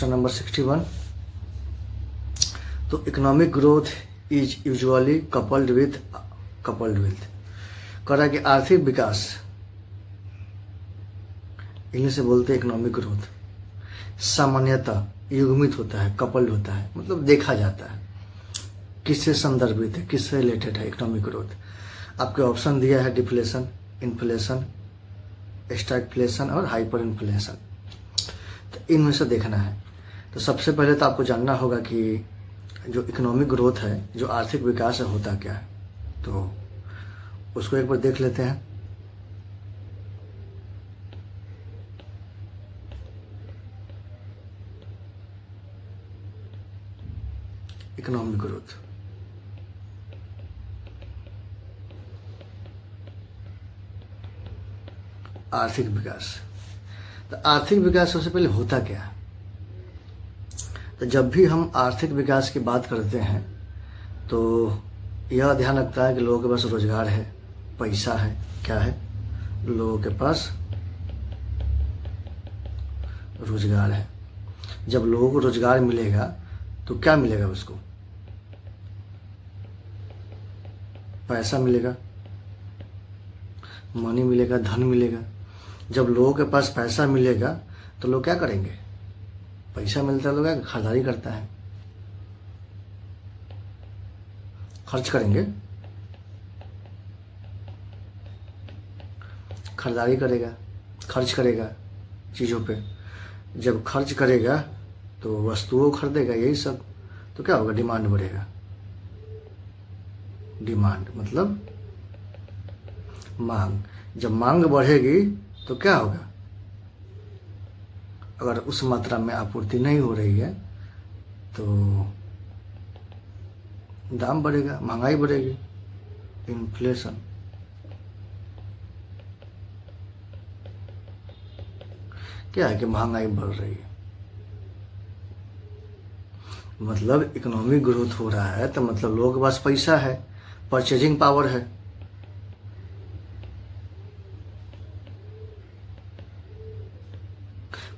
Question number 61। तो economic growth is usually coupled with कह रहा है कि आर्थिक विकास, इंग्लिश से बोलते हैं इकोनॉमिक ग्रोथ, सामान्यतः युग्मित होता है, कपल्ड होता है, मतलब देखा जाता है। किससे संदर्भित है, किससे रिलेटेड है इकोनॉमिक ग्रोथ? आपके ऑप्शन दिया है डिफ्लेशन, इन्फ्लेशन, स्टैगफ्लेशन और हाइपर इन्फ्लेशन। तो इनमें से देखना है। तो सबसे पहले तो आपको जानना होगा कि जो इकोनॉमिक ग्रोथ है, जो आर्थिक विकास है, होता क्या है। तो उसको एक बार देख लेते हैं। इकोनॉमिक ग्रोथ, आर्थिक विकास। तो आर्थिक विकास सबसे पहले होता क्या है? तो जब भी हम आर्थिक विकास की बात करते हैं तो यह ध्यान रखता है कि लोगों के पास रोजगार है, पैसा है। क्या है? लोगों के पास रोजगार है। जब लोगों को रोजगार मिलेगा तो क्या मिलेगा? उसको पैसा मिलेगा, मनी मिलेगा, धन मिलेगा। जब लोगों के पास पैसा मिलेगा तो लोग क्या करेंगे? पैसा मिलता है, लोग क्या खरीदारी करता है, खर्च करेंगे, खरीदारी करेगा, खर्च करेगा चीज़ों पे। जब खर्च करेगा तो वस्तुओं खरीदेगा, यही सब। तो क्या होगा? डिमांड बढ़ेगा। डिमांड मतलब मांग। जब मांग बढ़ेगी तो क्या होगा? अगर उस मात्रा में आपूर्ति नहीं हो रही है तो दाम बढ़ेगा, महंगाई बढ़ेगी, इन्फ्लेशन। क्या है कि महंगाई बढ़ रही है, मतलब इकोनॉमिक ग्रोथ हो रहा है, तो मतलब लोगों के पास पैसा है, परचेजिंग पावर है।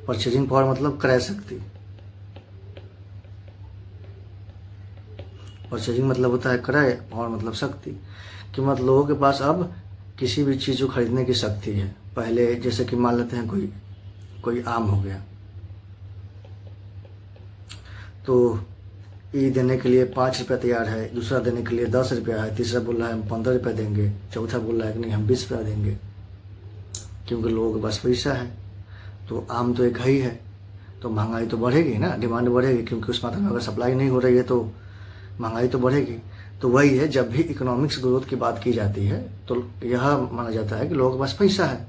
परचेजिंग पावर मतलब क्रय शक्ति। परचेजिंग मतलब होता है क्रय, पावर मतलब शक्ति। कि मतलब लोगों के पास अब किसी भी चीज़ को खरीदने की शक्ति है। पहले जैसे कि मान लेते हैं कोई आम हो गया, तो ई देने के लिए 5 रुपया तैयार है, दूसरा देने के लिए 10 रुपया है, तीसरा बोल रहा है हम 15 रुपया देंगे, चौथा बोल रहा है कि नहीं हम 20 रुपया देंगे, क्योंकि लोगों के पास पैसा है। तो आम तो एक ही है, तो महंगाई तो बढ़ेगी ना, डिमांड बढ़ेगी, क्योंकि उस मात्रा में अगर सप्लाई नहीं हो रही है तो महंगाई तो बढ़ेगी। तो वही है, जब भी इकोनॉमिक्स ग्रोथ की बात की जाती है तो यह माना जाता है कि लोगों के पास पैसा है,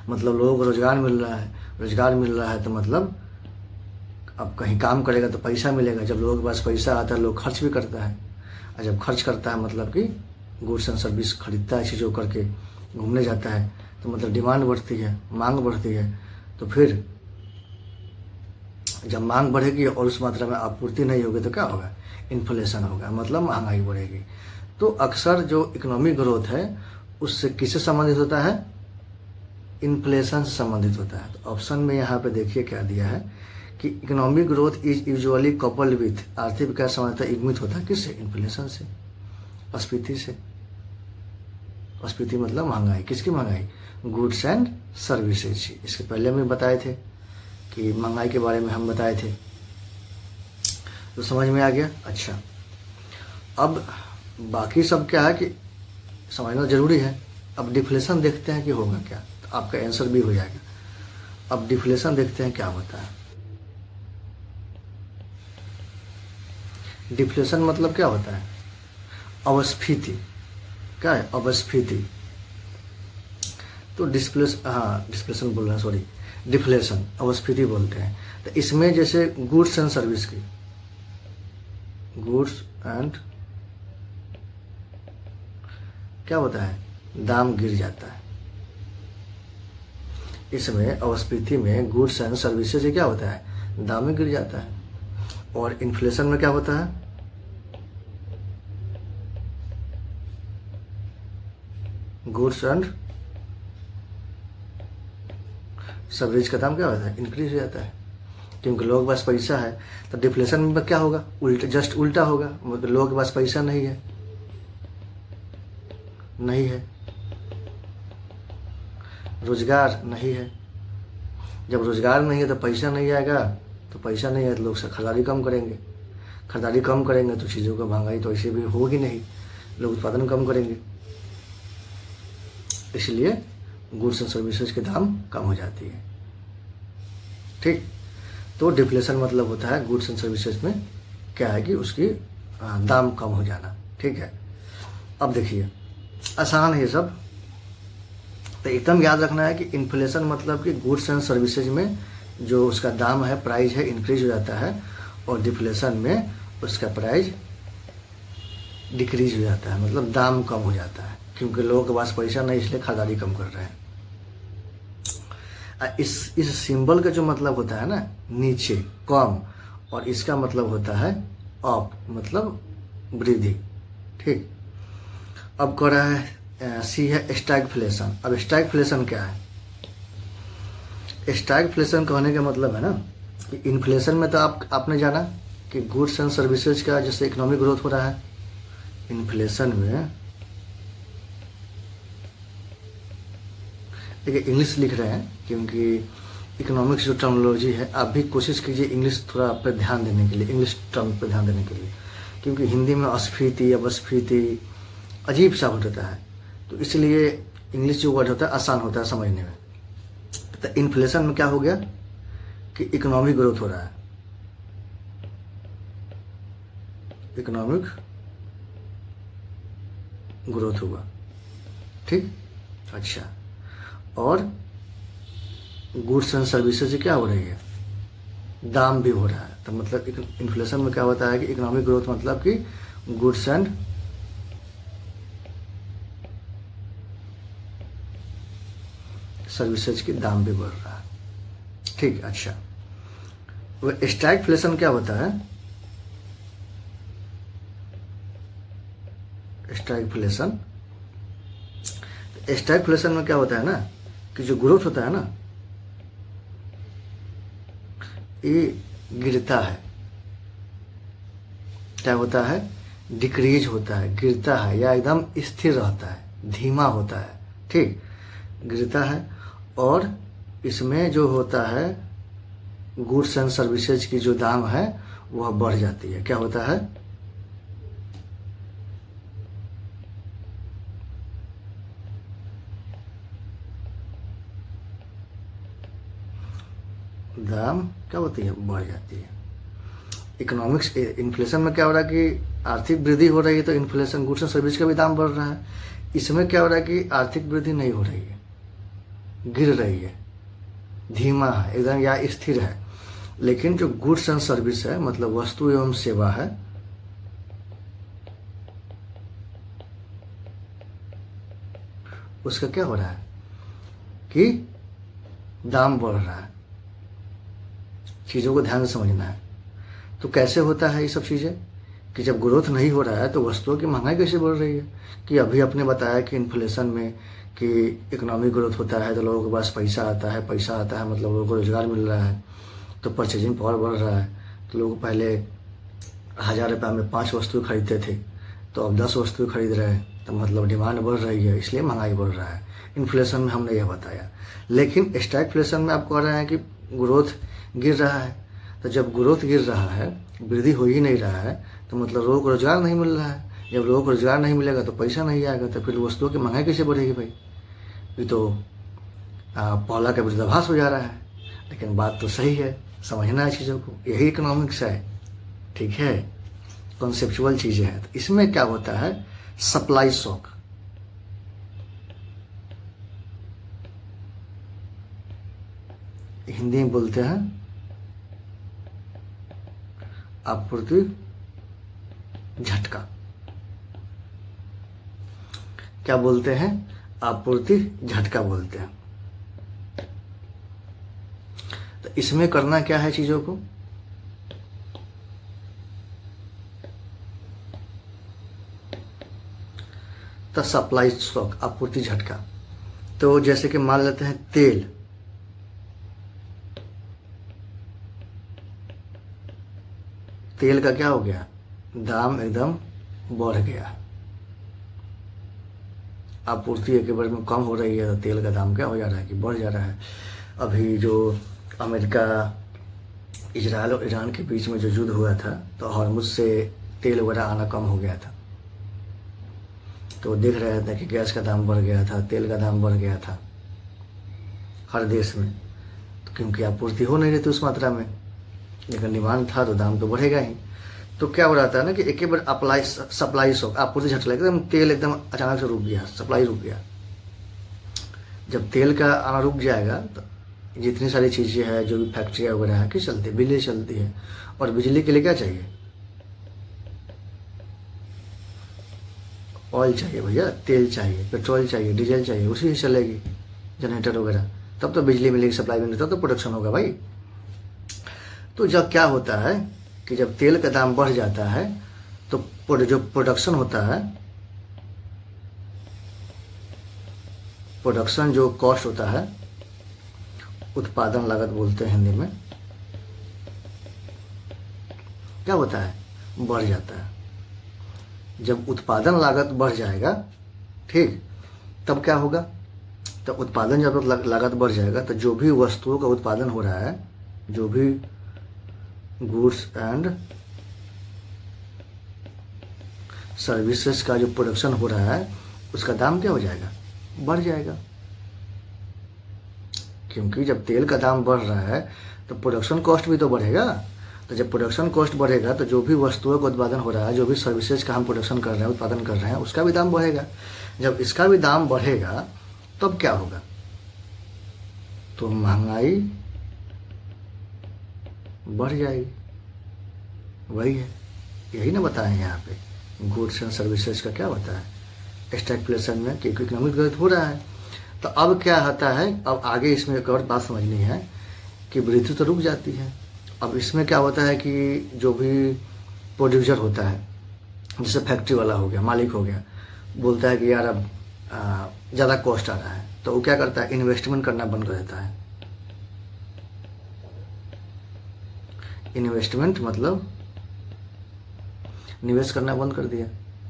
मतलब लोगों को रोजगार मिल रहा है। रोजगार मिल रहा है तो मतलब अब कहीं काम करेगा तो पैसा मिलेगा। जब लोगों के पास पैसा आता है, लोग खर्च भी करता है, और जब खर्च करता है मतलब कि गुड्स एंड सर्विस खरीदता है, चीज़ों करके घूमने जाता है, तो मतलब डिमांड बढ़ती है, मांग बढ़ती है। तो फिर जब मांग बढ़ेगी और उस मात्रा में आपूर्ति नहीं होगी तो क्या होगा? इन्फ्लेशन होगा, मतलब महंगाई बढ़ेगी। तो अक्सर जो इकोनॉमिक ग्रोथ है उससे किससे संबंधित होता है? इन्फ्लेशन से संबंधित होता है। तो ऑप्शन में यहाँ पे देखिए क्या दिया है कि economic growth is usually coupled with, आर्थिक विकास सामान्यतः युग्मित होता है किससे? इन्फ्लेशन से, स्फीति से। स्फीति मतलब महंगाई। किसकी महंगाई? Goods and services. इसके पहले में बताए थे कि महंगाई के बारे में हम बताए थे, तो समझ में आ गया। अच्छा, अब बाकी सब क्या है कि समझना जरूरी है। अब डिफ्लेशन देखते हैं कि होगा क्या, तो आपका आंसर भी हो जाएगा। अब डिफ्लेशन देखते हैं क्या होता है। डिफ्लेशन मतलब क्या होता है? अवस्फीति। क्या है? अवस्फीति। तो डिस्प्लेशन बोल रहा है, सॉरी, डिफ्लेशन अवस्फीति बोलते हैं। तो इसमें जैसे गुड्स एंड सर्विस की, गुड्स एंड क्या होता है? दाम गिर जाता है। इसमें अवस्फीति में गुड्स एंड सर्विसेज से क्या होता है? दाम में गिर जाता है। और इन्फ्लेशन में क्या होता है? गुड्स एंड सर्विस का दाम क्या होता है? इंक्रीज हो जाता है। क्योंकि लोगों के पास पैसा है। तो डिफ्लेशन में क्या होगा, उल्टा, जस्ट उल्टा होगा, मतलब लोगों के पास पैसा नहीं है, नहीं है, रोजगार नहीं है। जब रोजगार नहीं है तो पैसा नहीं आएगा, तो पैसा नहीं है तो लोग खरीदारी कम करेंगे, खरीदारी कम करेंगे तो चीज़ों की महंगाई तो ऐसे भी होगी नहीं, लोग उत्पादन कम करेंगे, इसलिए गुड्स एंड सर्विसेज के दाम कम हो जाती है। ठीक, तो डिफ्लेशन मतलब होता है गुड्स एंड सर्विसेज में क्या है कि उसकी दाम कम हो जाना। ठीक है, अब देखिए आसान है ये सब, तो एकदम याद रखना है कि इन्फ्लेशन मतलब कि गुड्स एंड सर्विसेज में जो उसका दाम है, प्राइस है, इंक्रीज हो जाता है, और डिफ्लेशन में उसका प्राइस डिक्रीज हो जाता है, मतलब दाम कम हो जाता है, क्योंकि लोगों के पास पैसा नहीं इसलिए खरीदारी कम कर रहे हैं। इस सिंबल का जो मतलब होता है ना नीचे कम, और इसका मतलब होता है अप, मतलब वृद्धि। ठीक, अब कह रहा है सी है स्टैगफ्लेशन। अब स्टैगफ्लेशन क्या है? स्टैगफ्लेशन कहने का मतलब है ना कि इन्फ्लेशन में तो आपने जाना कि गुड्स एंड सर्विसेज का जैसे इकोनॉमिक ग्रोथ हो रहा है, इन्फ्लेशन में देखिए इंग्लिश लिख रहे हैं क्योंकि इकोनॉमिक्स जो टर्मिनोलॉजी है, आप भी कोशिश कीजिए इंग्लिश थोड़ा पर ध्यान देने के लिए, इंग्लिश टर्म पर ध्यान देने के लिए, क्योंकि हिंदी में अस्फीति, अपस्फीति अजीब सा वर्ड होता है, तो इसलिए इंग्लिश जो वर्ड होता है आसान होता है समझने में। तो इन्फ्लेशन में क्या हो गया कि इकोनॉमिक ग्रोथ हो रहा है, इकोनॉमिक ग्रोथ हुआ। ठीक, अच्छा, और गुड्स एंड सर्विसेज क्या हो रही है, दाम भी हो रहा है। तो मतलब इन्फ्लेशन में क्या होता है कि इकोनॉमिक ग्रोथ मतलब कि गुड्स एंड सर्विसेज के दाम भी बढ़ रहा है। ठीक, अच्छा, वो स्टैगफ्लेशन क्या होता है? स्टैगफ्लेशन में क्या होता है ना कि जो ग्रोथ होता है ना ये गिरता है, क्या होता है, डिक्रीज होता है, गिरता है, या एकदम स्थिर रहता है, धीमा होता है। ठीक, गिरता है, और इसमें जो होता है गुड्स एंड सर्विसेज की जो दाम है वह बढ़ जाती है। क्या होता है, दाम क्या होती है, बढ़ जाती है। इकोनॉमिक्स इन्फ्लेशन में क्या हो रहा है कि आर्थिक वृद्धि हो रही है, तो इन्फ्लेशन गुड्स एंड सर्विस का भी दाम बढ़ रहा है। इसमें क्या हो रहा है कि आर्थिक वृद्धि नहीं हो रही है, गिर रही है, धीमा है एकदम या स्थिर है। लेकिन जो गुड्स एंड सर्विस है मतलब वस्तु एवं सेवा है, उसका क्या हो रहा है कि दाम बढ़ रहा है। चीज़ों को ध्यान से समझना है। तो कैसे होता है ये सब चीज़ें कि जब ग्रोथ नहीं हो रहा है तो वस्तुओं की महंगाई कैसे बढ़ रही है? कि अभी आपने बताया कि इन्फ्लेशन में कि इकोनॉमिक ग्रोथ होता है तो लोगों के पास पैसा आता है, पैसा आता है मतलब लोगों को रोजगार मिल रहा है, तो परचेजिंग पावर बढ़ रहा है। तो लोग पहले 1000 रुपये में 5 वस्तु खरीदते थे, तो अब 10 वस्तु खरीद रहे हैं, तो मतलब डिमांड बढ़ रही है, इसलिए महंगाई बढ़ रहा है। इन्फ्लेशन में हमने यह बताया। लेकिन स्टैगफ्लेशन में आप कह रहे हैं कि ग्रोथ गिर रहा है। तो जब ग्रोथ गिर रहा है, वृद्धि हो ही नहीं रहा है, तो मतलब लोगों को रोजगार नहीं मिल रहा है। जब लोगों को रोजगार नहीं मिलेगा तो पैसा नहीं आएगा, तो फिर वस्तुओं की महंगाई कैसे बढ़ेगी भाई? ये तो पहला का विरोधाभास हो जा रहा है। लेकिन बात तो सही है, समझना है चीज़ों को, यही इकोनॉमिक्स है। ठीक है, कॉन्सेप्चुअल चीज़ें हैं। तो इसमें क्या होता है, सप्लाई शॉक। हिंदी में बोलते हैं आपूर्ति झटका। क्या बोलते हैं? आपूर्ति झटका बोलते हैं। तो इसमें करना क्या है चीजों को, तो सप्लाई शॉक, आपूर्ति झटका। तो जैसे कि मान लेते हैं तेल, तेल का क्या हो गया, दाम एकदम बढ़ गया। आपूर्ति एक बार में कम हो रही है तो तेल का दाम क्या हो जा रहा है कि बढ़ जा रहा है। अभी जो अमेरिका, इजराइल और ईरान के बीच में जो युद्ध हुआ था तो हॉर्मुज से तेल वगैरह आना कम हो गया था, तो देख रहे थे कि गैस का दाम बढ़ गया था, तेल का दाम बढ़ गया था हर देश में, तो क्योंकि आपूर्ति हो नहीं रही थी उस मात्रा में, लेकिन डिमांड था तो दाम तो बढ़ेगा ही। तो क्या हो रहा था ना कि एक बार सप्लाई शॉक, आपूर्ति झटका, एकदम तेल एकदम अचानक से रुक गया, सप्लाई रुक गया। जब तेल का आना रुक जाएगा तो जितनी सारी चीज़ें हैं, जो भी फैक्ट्रियाँ वगैरह है, किस चलती है, बिजली चलती है, और बिजली के लिए क्या चाहिए, ऑयल चाहिए भैया, तेल चाहिए, पेट्रोल चाहिए, डीजल चाहिए, उसी से चलेगी जनरेटर वगैरह, तब तो बिजली मिलेगी, सप्लाई मिलेगी, तब तो प्रोडक्शन होगा भाई। तो जब क्या होता है कि जब तेल का दाम बढ़ जाता है तो जो प्रोडक्शन होता है, प्रोडक्शन जो कॉस्ट होता है, उत्पादन लागत बोलते हैं हिंदी में, क्या होता है, बढ़ जाता है। जब उत्पादन लागत बढ़ जाएगा, ठीक, तब क्या होगा, तो उत्पादन जब लागत बढ़ जाएगा तो जो भी वस्तुओं का उत्पादन हो रहा है, जो भी गुड्स एंड सर्विसेज का जो प्रोडक्शन हो रहा है, उसका दाम क्या हो जाएगा, बढ़ जाएगा। क्योंकि जब तेल का दाम बढ़ रहा है तो प्रोडक्शन कॉस्ट भी तो बढ़ेगा। तो जब प्रोडक्शन कॉस्ट बढ़ेगा तो जो भी वस्तुओं का उत्पादन हो रहा है, जो भी सर्विसेज का हम प्रोडक्शन कर रहे हैं, उत्पादन कर रहे हैं, उसका भी दाम बढ़ेगा। जब इसका भी दाम बढ़ेगा तब क्या होगा, तो महंगाई बढ़ जाएगी। वही है, यही ना बताएं यहाँ पे गुड्स एंड सर्विसेज का क्या होता है स्टैगफ्लेशन में, कि इकोनॉमिक ग्रोथ हो रहा है। तो अब क्या होता है, अब आगे इसमें एक और बात समझनी है कि वृद्धि तो रुक जाती है। अब इसमें क्या होता है कि जो भी प्रोड्यूसर होता है, जैसे फैक्ट्री वाला हो गया, मालिक हो गया, बोलता है कि यार अब ज़्यादा कॉस्ट आ रहा है, तो वो क्या करता है, इन्वेस्टमेंट करना बंद कर देता है। इन्वेस्टमेंट मतलब निवेश करना बंद कर दिया,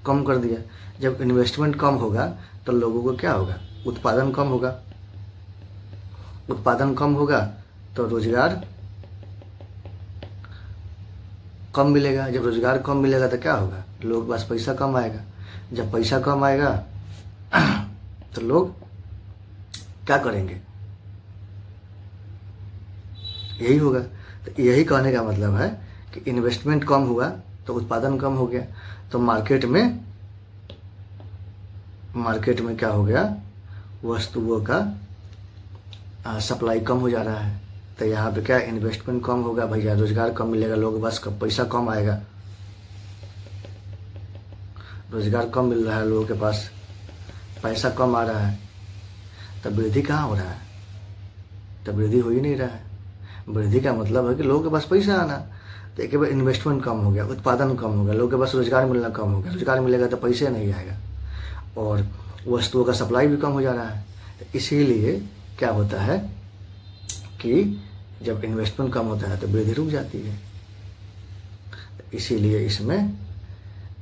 कम कर दिया। जब इन्वेस्टमेंट कम होगा तो लोगों को क्या होगा, उत्पादन कम होगा। उत्पादन कम होगा तो रोजगार कम मिलेगा। जब रोजगार कम मिलेगा तो क्या होगा, लोग के पास पैसा कम आएगा। जब पैसा कम आएगा तो लोग क्या करेंगे, यही होगा। तो यही कहने का मतलब है कि इन्वेस्टमेंट कम हुआ तो उत्पादन कम हो गया, तो मार्केट में क्या हो गया, वस्तुओं का सप्लाई कम हो जा रहा है। तो यहाँ पे क्या, इन्वेस्टमेंट कम होगा भैया, रोजगार कम मिलेगा, लोगों के पास पैसा कम आएगा। रोजगार कम मिल रहा है, लोगों के पास पैसा कम आ रहा है, तब वृद्धि कहाँ हो रहा है, तब वृद्धि हो ही नहीं रहा है। वृद्धि का मतलब है कि लोगों के पास पैसा आना। तो एक बार इन्वेस्टमेंट कम हो गया, उत्पादन कम हो गया, लोगों के पास रोजगार मिलना कम हो गया। रोजगार मिलेगा तो पैसे नहीं आएगा, और वस्तुओं का सप्लाई भी कम हो जा रहा है। तो इसीलिए क्या होता है कि जब इन्वेस्टमेंट कम होता है तो वृद्धि रुक जाती है। इसीलिए इसमें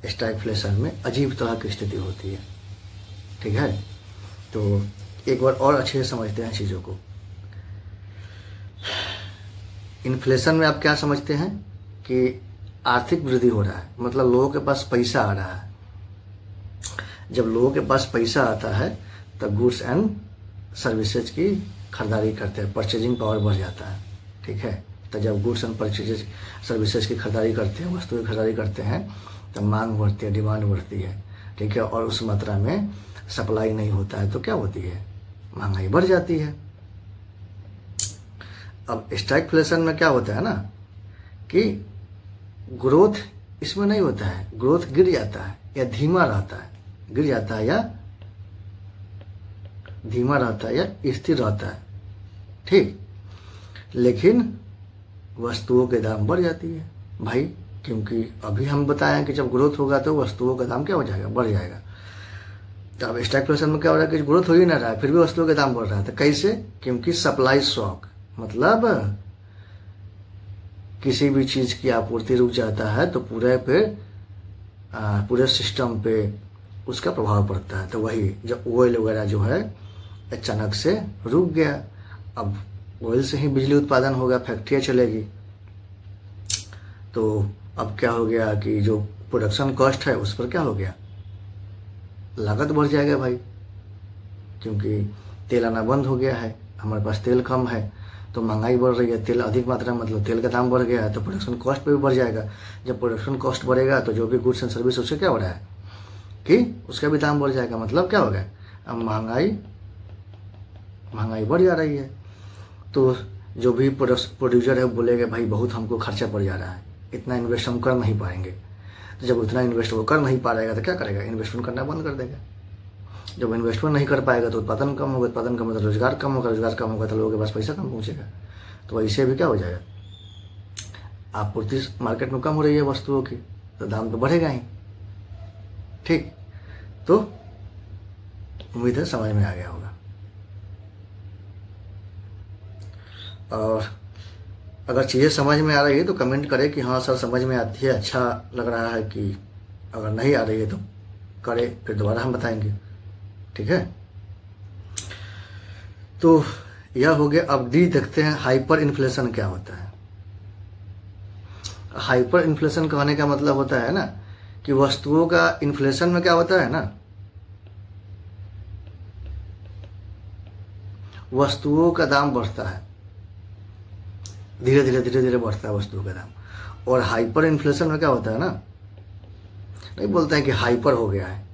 स्टैगफ्लेशन में अजीब तरह की स्थिति होती है। ठीक है, तो एक बार और अच्छे से समझते हैं चीज़ों को। इन्फ्लेशन में आप क्या समझते हैं कि आर्थिक वृद्धि हो रहा है, मतलब लोगों के पास पैसा आ रहा है। जब लोगों के पास पैसा आता है तो गुड्स एंड सर्विसेज की खरीदारी करते हैं, परचेजिंग पावर बढ़ जाता है। ठीक है, तो जब गुड्स एंड परचेज सर्विसेज की खरीदारी करते हैं, वस्तुओं की खरीदारी करते हैं, तो मांग बढ़ती है, डिमांड बढ़ती है। ठीक है, और उस मात्रा में सप्लाई नहीं होता है तो क्या होती है, महंगाई बढ़ जाती है। अब स्टैगफ्लेशन में क्या होता है ना कि ग्रोथ इसमें नहीं होता है, ग्रोथ गिर जाता है या धीमा रहता है, गिर जाता है या धीमा रहता है या स्थिर रहता है। ठीक, लेकिन वस्तुओं के दाम बढ़ जाती है भाई, क्योंकि अभी हम बताएं कि जब ग्रोथ होगा तो वस्तुओं का दाम क्या हो जाएगा, बढ़ जाएगा। तो अब स्टैगफ्लेशन में क्या हो रहा है कि ग्रोथ हो ही ना रहा है, फिर भी वस्तुओं के दाम बढ़ रहा है। तो कैसे, क्योंकि सप्लाई शॉक, मतलब किसी भी चीज़ की आपूर्ति रुक जाता है तो पूरे सिस्टम पे उसका प्रभाव पड़ता है। तो वही जब ऑयल वगैरह जो है अचानक से रुक गया, अब ऑयल से ही बिजली उत्पादन होगा, फैक्ट्रियाँ चलेगी, तो अब क्या हो गया कि जो प्रोडक्शन कॉस्ट है उस पर क्या हो गया, लागत बढ़ जाएगा भाई, क्योंकि तेल आना बंद हो गया है, हमारे पास तेल कम है तो महंगाई बढ़ रही है, तेल अधिक मात्रा में मतलब तेल का दाम बढ़ गया है तो प्रोडक्शन कॉस्ट पे भी बढ़ जाएगा। जब प्रोडक्शन कॉस्ट बढ़ेगा तो जो भी गुड्स एंड सर्विस उससे क्या हो रहा है कि उसका भी दाम बढ़ जाएगा, मतलब क्या होगा, अब महंगाई बढ़ जा रही है। तो जो भी प्रोड्यूसर है बोलेगा भाई बहुत हमको खर्चा पड़ जा रहा है, इतना इन्वेस्ट हम कर नहीं पाएंगे। तो जब उतना इन्वेस्ट वो कर नहीं पाएगा तो क्या करेगा, इन्वेस्टमेंट करना बंद कर देगा। जब इन्वेस्टमेंट नहीं कर पाएगा तो उत्पादन कम होगा, उत्पादन कम होगा तो रोजगार कम होगा, रोजगार कम होगा तो लोगों के पास पैसा कम पहुंचेगा। तो ऐसे भी क्या हो जाएगा, आपूर्ति मार्केट में कम हो रही है वस्तुओं की तो दाम तो बढ़ेगा ही। ठीक, तो उम्मीद है समझ में आ गया होगा। और अगर चीज़ें समझ में आ रही है तो कमेंट करें कि हाँ सर समझ में आती है, अच्छा लग रहा है, कि अगर नहीं आ रही है तो करें, फिर दोबारा हम बताएंगे। ठीक है, तो यह हो गया। अब डी देखते हैं, हाइपर इन्फ्लेशन क्या होता है। हाइपर इन्फ्लेशन कहने का मतलब होता है ना कि वस्तुओं का इन्फ्लेशन में क्या होता है ना, वस्तुओं का दाम बढ़ता है, धीरे धीरे बढ़ता है वस्तुओं का दाम। और हाइपर इन्फ्लेशन में क्या होता है ना, नहीं बोलते हैं कि हाइपर हो गया है,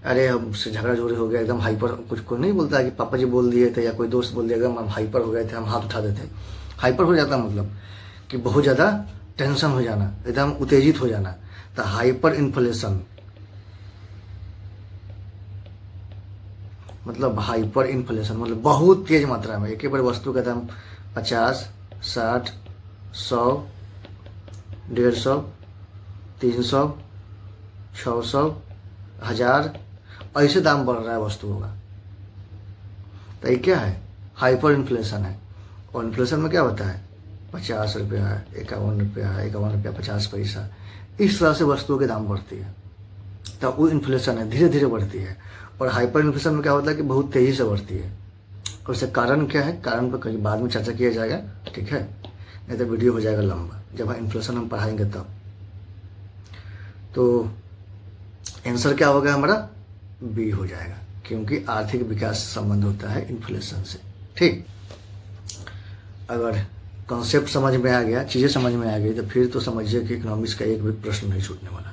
अरे हमसे झगड़ा झोड़ी हो गया एकदम हाइपर, कुछ कोई नहीं बोलता है कि पापा जी बोल दिए थे या कोई दोस्त बोल दिया एकदम हम हाइपर हो गए थे, हम हाथ उठा देते। हाइपर हो जाता मतलब कि बहुत ज़्यादा टेंशन हो जाना, एकदम उत्तेजित हो जाना। तो हाइपर इन्फ्लेशन मतलब बहुत तेज मात्रा में एक ही बार वस्तु का दाम 50, 60, 100, 150, 300, 600, 1000 ऐसे दाम बढ़ रहा है वस्तुओं का। तो ये क्या है, हाइपर इन्फ्लेशन है। और इन्फ्लेशन में क्या होता है, 50 रुपया, 51 रुपया, 50 पैसा, इस तरह से वस्तुओं के दाम बढ़ती है। तो वो इन्फ्लेशन है, धीरे धीरे बढ़ती है। और हाइपर इन्फ्लेशन में क्या होता है कि बहुत तेजी से बढ़ती है। और इसका कारण क्या है, कारण पर कहीं बाद में चर्चा किया जाएगा, ठीक है, नहीं तो वीडियो हो जाएगा लंबा जब इन्फ्लेशन हम पढ़ाएंगे तब। तो आंसर क्या होगा हमारा, बी हो जाएगा, क्योंकि आर्थिक विकास से संबंध होता है इन्फ्लेशन से। ठीक, अगर कॉन्सेप्ट समझ में आ गया, चीज़ें समझ में आ गई तो फिर तो समझिए कि इकोनॉमिक्स का एक भी प्रश्न नहीं छूटने वाला।